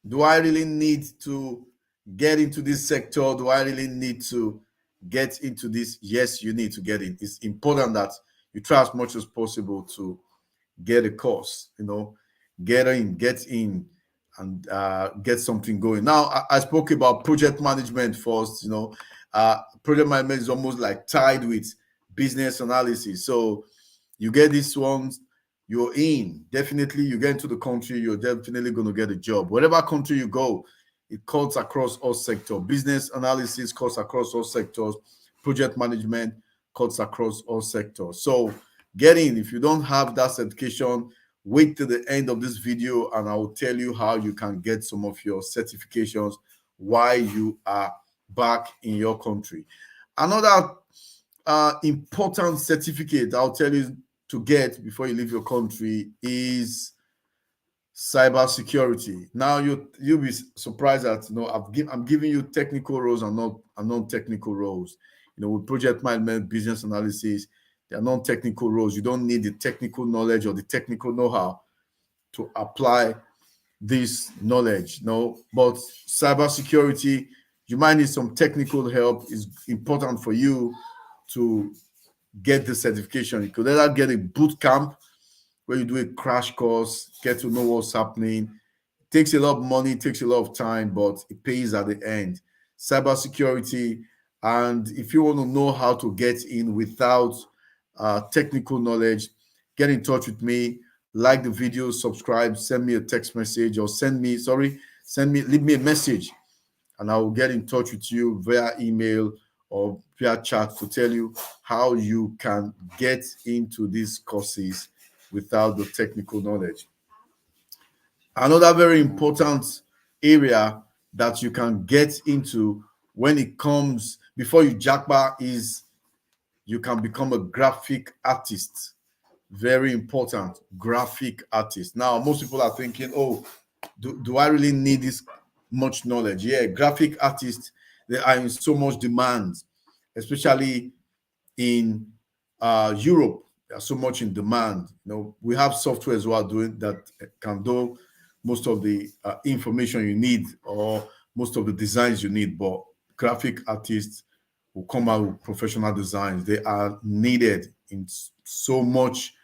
Do I really need to get into this sector? Do I really need to get into this? Yes, you need to get in. It's important that you try as much as possible to get a course, get in and get something going. Now, I spoke about project management first. Project management is almost like tied with business analysis. So you get this one, you're in. Definitely, you get into the country, you're definitely going to get a job. Whatever country you go, it cuts across all sectors. Business analysis cuts across all sectors. Project management cuts across all sectors. So get in. If you don't have that certification, wait till the end of this video and I will tell you how you can get some of your certifications while you are back in your country. Another important certificate I'll tell you to get before you leave your country is cybersecurity. Now you'll be surprised that I'm giving you technical roles and not non-technical roles. With project management, business analysis, they are non-technical roles. You don't need the technical knowledge or the technical know-how to apply this knowledge. No, but cybersecurity, you might need some technical help. It's important for you to get the certification. You could either get a boot camp where you do a crash course, get to know what's happening. It takes a lot of money, it takes a lot of time, but it pays at the end. Cybersecurity, and if you want to know how to get in without technical knowledge, get in touch with me. Like the video, subscribe, send me a text message, or leave me a message, and I will get in touch with you via email or via chat to tell you how you can get into these courses without the technical knowledge. Another very important area that you can get into when it comes before you japa is you can become a graphic artist. Very important, graphic artist. Now, most people are thinking, oh, do I really need this much knowledge? Yeah, graphic artists, they are in so much demand, especially in Europe. They are so much in demand. We have software as well doing that can do most of the information you need or most of the designs you need. But graphic artists will come out with professional designs. They are needed in so much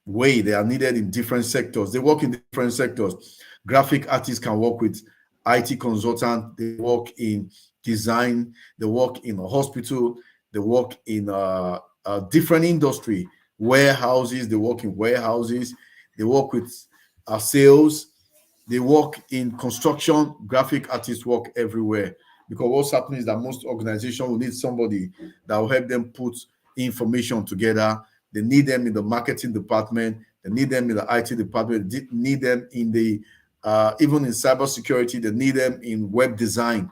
way. They are needed in different sectors. They work in different sectors. Graphic artists can work with IT consultant. They work in design. They work in a hospital. They work in a different industry, warehouses. They work in warehouses. They work with sales. They work in construction. Graphic artists work everywhere because what's happening is that most organizations will need somebody that will help them put information together. They need them in the marketing department. They need them in the IT department. They need them in the even in cybersecurity. They need them in web design.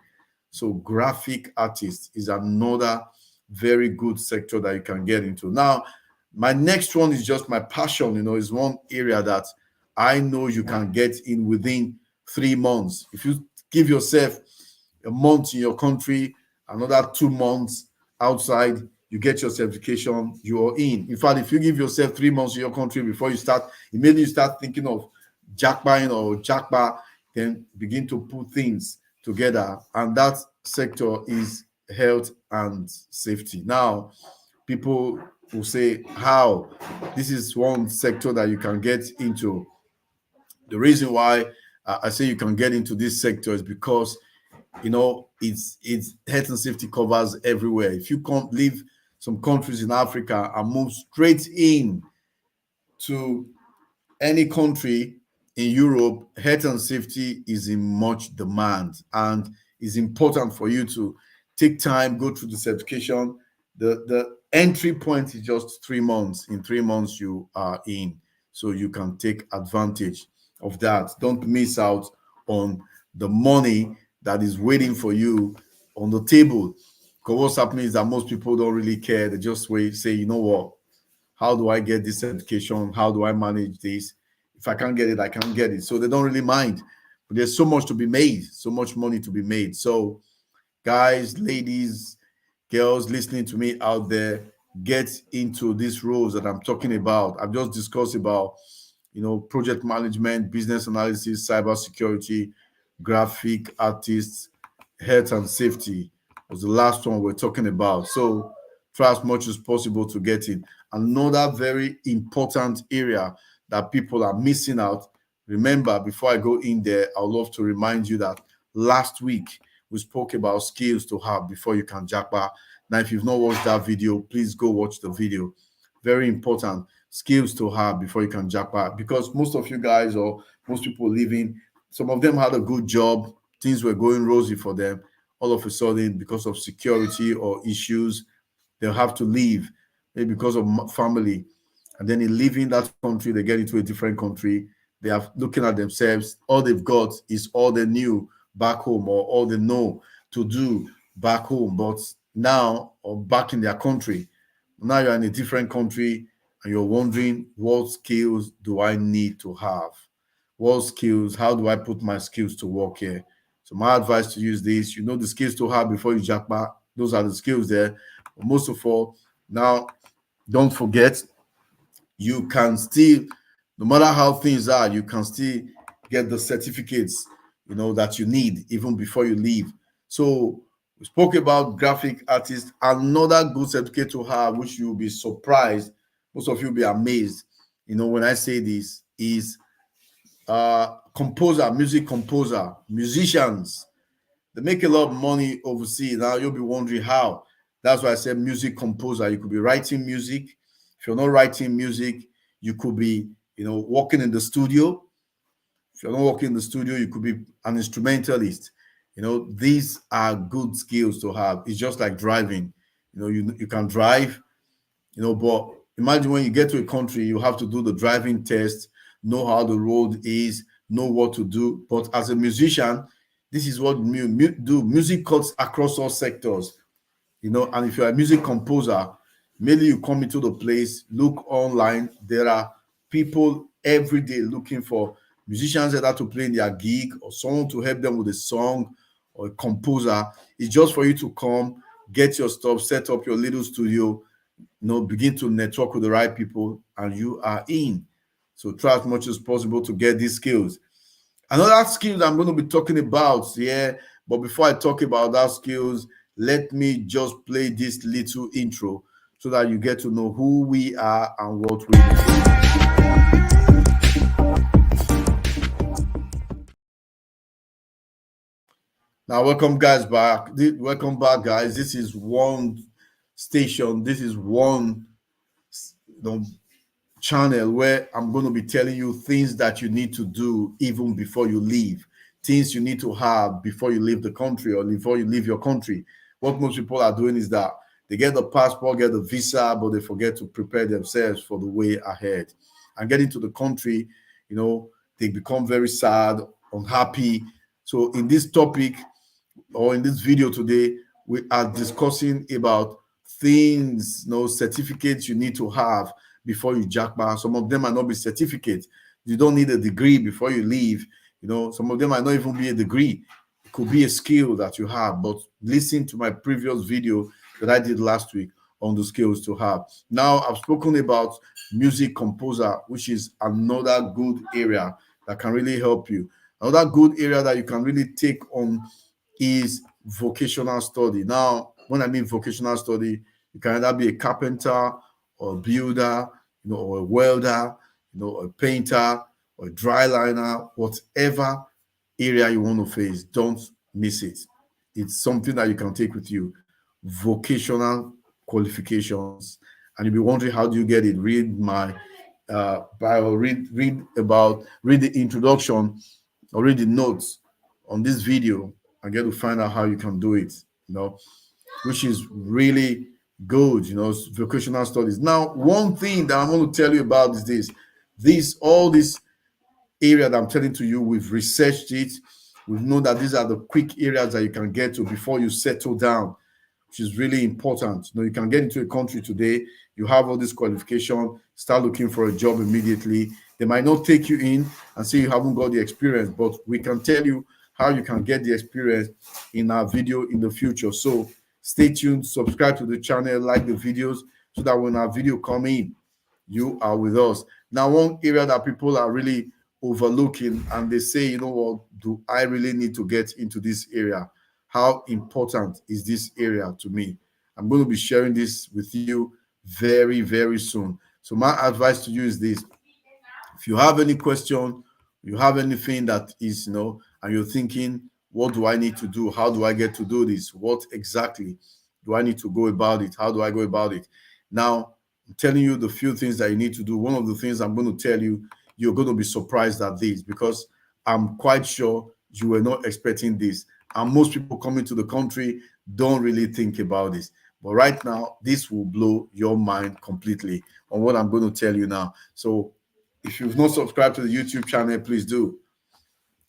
So graphic artist is another very good sector that you can get into. Now, my next one is just my passion. Is one area that I know you can get in within 3 months. If you give yourself a month in your country, another 2 months outside, you get your certification, you are in. In fact, if you give yourself 3 months in your country before you start, immediately you start thinking of Japa-ing or Japa, then begin to put things together. And that sector is health and safety. Now, people will say, how? This is one sector that you can get into. The reason why I say you can get into this sector is because it's health and safety covers everywhere. If you can't leave some countries in Africa and move straight in to any country in Europe, health and safety is in much demand, and it's important for you to take time, go through the certification. The entry point is just 3 months. In 3 months, you are in, so you can take advantage of that. Don't miss out on the money that is waiting for you on the table. Because what's happening is that most people don't really care. They just say, you know what? How do I get this certification? How do I manage this? If I can't get it, I can't get it. So they don't really mind. But there's so much to be made, so much money to be made. So, guys, ladies, girls listening to me out there, get into these roles that I'm talking about. I've just discussed about, project management, business analysis, cyber security, graphic artists, health and safety was the last one we're talking about. So try as much as possible to get it. Another very important area that people are missing out. Remember, before I go in there, I would love to remind you that last week we spoke about skills to have before you can japa. Now, if you've not watched that video, please go watch the video. Very important skills to have before you can japa, because most of you guys, or most people living, some of them had a good job, things were going rosy for them. All of a sudden, because of security or issues, they'll have to leave, maybe because of family. And then in leaving that country, they get into a different country. They are looking at themselves. All they've got is all they knew back home, or all they know to do back home, but now, or back in their country. Now you're in a different country and you're wondering, what skills do I need to have? What skills? How do I put my skills to work here? So my advice to you is this: the skills to have before you japa. Those are the skills there. But most of all, now don't forget, you can still, no matter how things are, you can still get the certificates that you need even before you leave. So we spoke about graphic artists. Another good certificate to have, which you'll be surprised, most of you will be amazed, when I say this, is composer, music composer. Musicians, they make a lot of money overseas. Now you'll be wondering how. That's why I said music composer. You could be writing music. If you're not writing music, you could be, working in the studio. If you're not working in the studio, you could be an instrumentalist. These are good skills to have. It's just like driving. You can drive, but imagine when you get to a country, you have to do the driving test, know how the road is, know what to do. But as a musician, this is what you do. Music cuts across all sectors, and if you're a music composer, maybe you come into the place, look online, there are people every day looking for musicians either to play in their gig or someone to help them with a song, or a composer. It's just for you to come, get your stuff, set up your little studio, begin to network with the right people, and you are in. So try as much as possible to get these skills. Another skill that I'm going to be talking about here, but before I talk about that skills, let me just play this little intro so that you get to know who we are and what we do. Now, welcome guys back. Welcome back, guys. This is one station. This is one channel where I'm going to be telling you things that you need to do even before you leave, things you need to have before you leave the country or before you leave your country. What most people are doing is that they get the passport, get the visa, but they forget to prepare themselves for the way ahead. And getting to the country, they become very sad, unhappy. So in this topic, or in this video today, we are discussing about things, certificates you need to have before you japa. Some of them might not be certificates. You don't need a degree before you leave. Some of them might not even be a degree. It could be a skill that you have. But listen to my previous video that I did last week on the skills to have. Now, I've spoken about music composer, which is another good area that can really help you. Another good area that you can really take on is vocational study. Now, when I mean vocational study, you can either be a carpenter or a builder, or a welder, a painter or a dry liner, whatever area you want to face, don't miss it. It's something that you can take with you. Vocational qualifications. And you'll be wondering, how do you get it? Read my bio, read the introduction, or read the notes on this video, and get to find out how you can do it, which is really good, vocational studies. Now, one thing that I want to tell you about is all this area that I'm telling to you, we've researched it. We know that these are the quick areas that you can get to before you settle down, which is really important. You can get into a country today, you have all this qualification, start looking for a job immediately. They might not take you in and say you haven't got the experience, but we can tell you how you can get the experience in our video in the future. So stay tuned, subscribe to the channel, like the videos, so that when our video come in, you are with us. Now, one area that people are really overlooking, and they say, you know what, do I really need to get into this area? How important is this area to me? I'm going to be sharing this with you very, very soon. So my advice to you is this: if you have any question, you have anything that is, and you're thinking, what do I need to do? How do I get to do this? What exactly do I need to go about it? How do I go about it? Now, I'm telling you the few things that you need to do. One of the things I'm going to tell you, you're going to be surprised at this, because I'm quite sure you were not expecting this. And most people coming to the country don't really think about this. But right now, this will blow your mind completely on what I'm going to tell you now. So if you've not subscribed to the YouTube channel, please do.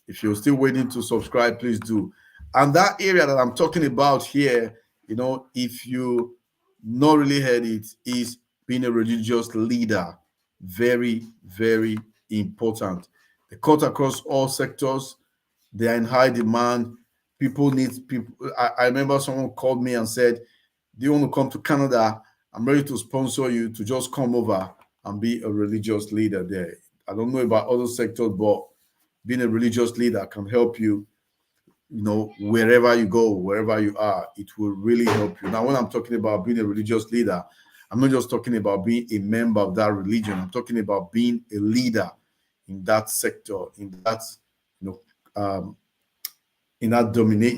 If you're still waiting to subscribe, please do. And that area that I'm talking about here, if you not really heard it, is being a religious leader. Very, very important. They cut across all sectors. They are in high demand. People need people. I remember someone called me and said, do you want to come to Canada? I'm ready to sponsor you to just come over and be a religious leader there. I don't know about other sectors, but being a religious leader can help you, wherever you go, wherever you are. It will really help you. Now, when I'm talking about being a religious leader, I'm not just talking about being a member of that religion. I'm talking about being a leader in that sector, um, in that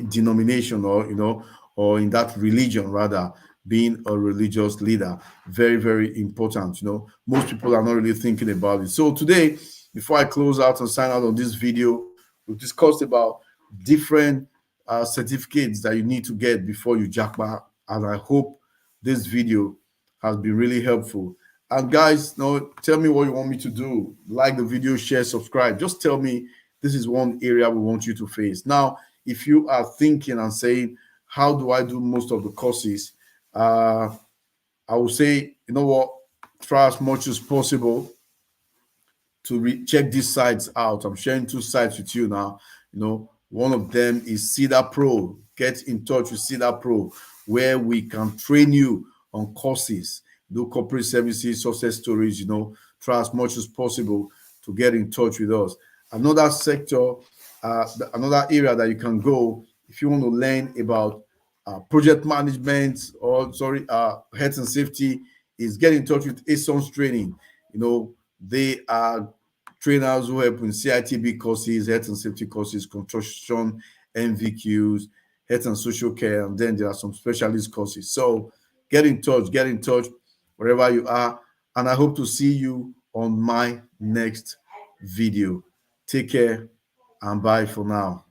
denomination, or in that religion, rather. Being a religious leader, very, very important. Most people are not really thinking about it. So today, before I close out and sign out on this video, we've discussed about different certificates that you need to get before you japa, and I hope this video has been really helpful. And guys, tell me what you want me to do. Like the video, share, subscribe. Just tell me this is one area we want you to face. Now, if you are thinking and saying, how do I do most of the courses? I will say, you know what, try as much as possible to check these sites out. I'm sharing two sites with you now. One of them is Cedar Pro. Get in touch with Cedar Pro, where we can train you on courses, do corporate services, success stories. Try as much as possible to get in touch with us. Another sector, another area that you can go if you want to learn about project management, or health and safety, is get in touch with ASON's training. They are trainers who help in CITB courses, health and safety courses, construction, NVQs, health and social care, and then there are some specialist courses. So get in touch wherever you are, and I hope to see you on my next video. Take care and bye for now.